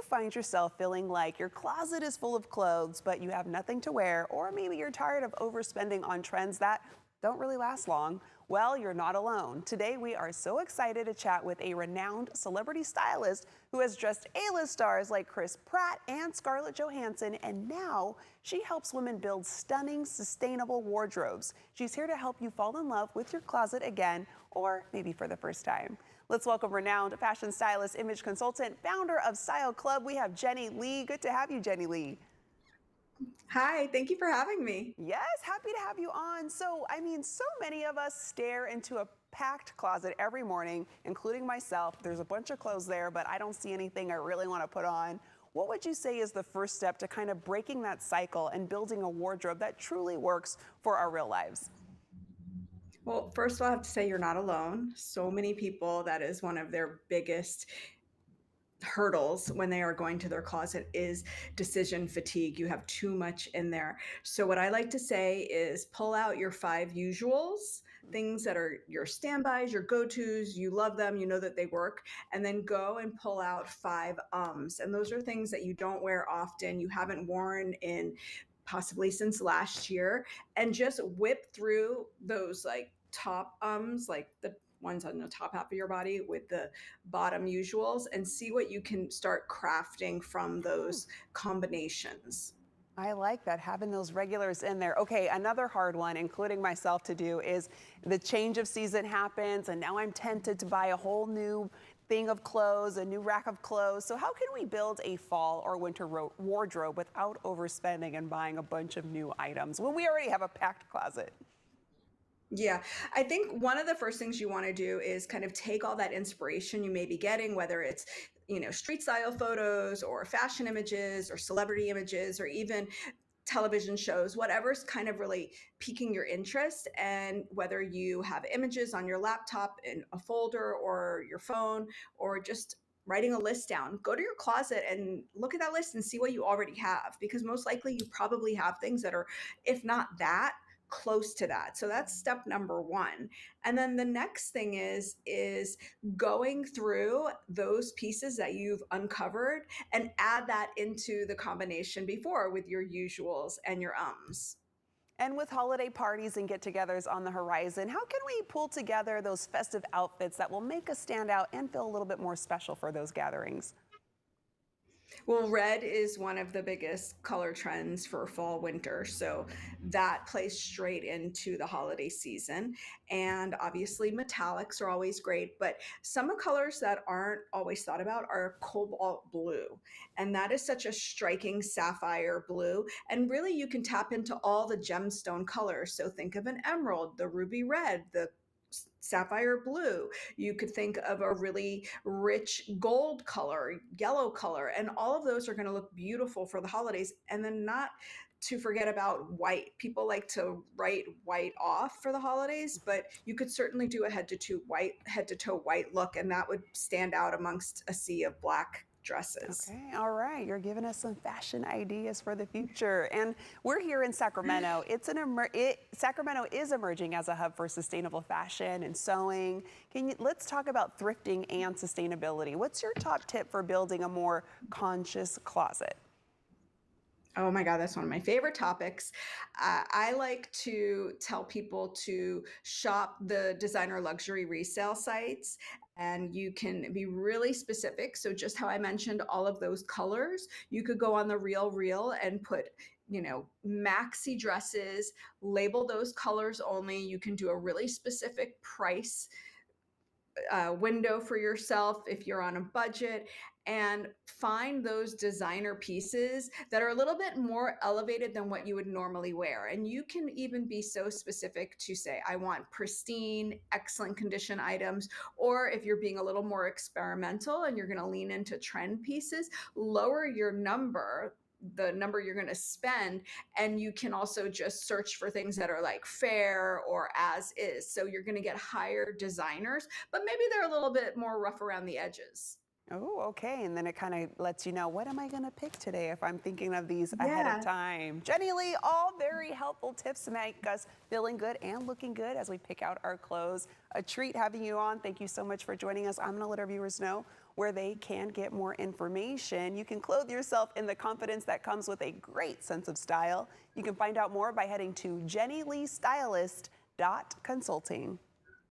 find yourself feeling like your closet is full of clothes, but you have nothing to wear, or maybe you're tired of overspending on trends that don't really last long, well, you're not alone. Today, we are so excited to chat with a renowned celebrity stylist who has dressed A-list stars like Chris Pratt and Scarlett Johansson, and now she helps women build stunning, sustainable wardrobes. She's here to help you fall in love with your closet again, or maybe for the first time. Let's welcome renowned fashion stylist, image consultant, founder of Style Club. We have Jenny Lee. Good to have you, Jenny Lee. Hi, thank you for having me. Yes, happy to have you on. So many of us stare into a packed closet every morning, including myself. There's a bunch of clothes there, but I don't see anything I really want to put on. What would you say is the first step to kind of breaking that cycle and building a wardrobe that truly works for our real lives? Well, first of all, I have to say you're not alone. So many people, that is one of their biggest hurdles when they are going to their closet is decision fatigue. You have too much in there. So what I like to say is pull out your 5 usuals, things that are your standbys, your go-tos, you love them, you know that they work, and then go and pull out 5 ums. And those are things that you don't wear often, you haven't worn in possibly since last year, and just whip through those like top ums, like the ones on the top half of your body with the bottom usuals, and see what you can start crafting from those combinations. I like that, having those regulars in there. Okay, another hard one, including myself, to do is the change of season happens, and now I'm tempted to buy a whole new thing of clothes, a new rack of clothes. So how can we build a fall or winter wardrobe without overspending and buying a bunch of new items when we already have a packed closet? Yeah, I think one of the first things you want to do is kind of take all that inspiration you may be getting, whether it's, street style photos or fashion images or celebrity images or even television shows, whatever's kind of really piquing your interest. And whether you have images on your laptop in a folder or your phone or just writing a list down, go to your closet and look at that list and see what you already have, because most likely you probably have things that are, if not that, close to that. So that's step number one. And then the next thing is going through those pieces that you've uncovered and add that into the combination before with your usuals and your ums. And with holiday parties and get-togethers on the horizon, how can we pull together those festive outfits that will make us stand out and feel a little bit more special for those gatherings? Well, red is one of the biggest color trends for fall winter. So that plays straight into the holiday season. And obviously, metallics are always great, but some colors that aren't always thought about are cobalt blue. And that is such a striking sapphire blue. And really, you can tap into all the gemstone colors. So think of an emerald, the ruby red, the sapphire blue. You could think of a really rich gold color, yellow color, and all of those are going to look beautiful for the holidays. And then not to forget about white. People like to write white off for the holidays, but you could certainly do a head to toe white look, and that would stand out amongst a sea of black dresses. Okay, all right. You're giving us some fashion ideas for the future. And we're here in Sacramento. Sacramento is emerging as a hub for sustainable fashion and sewing. Let's talk about thrifting and sustainability. What's your top tip for building a more conscious closet? Oh my God, that's one of my favorite topics. I like to tell people to shop the designer luxury resale sites, and you can be really specific. So, just how I mentioned all of those colors, you could go on the Real and put, maxi dresses, label those colors only. You can do a really specific price window for yourself if you're on a budget, and find those designer pieces that are a little bit more elevated than what you would normally wear. And you can even be so specific to say, I want pristine, excellent condition items. Or if you're being a little more experimental and you're going to lean into trend pieces, lower your number, the number you're going to spend, and you can also just search for things that are like fair or as is. So you're going to get higher designers, but maybe they're a little bit more rough around the edges. Oh, okay. And then it kind of lets you know, what am I going to pick today if I'm thinking of these ahead of Yeah. time? Jenny Lee, all very helpful tips to make us feeling good and looking good as we pick out our clothes. A treat having you on. Thank you so much for joining us. I'm going to let our viewers know where they can get more information. You can clothe yourself in the confidence that comes with a great sense of style. You can find out more by heading to jennyleestylist.consulting.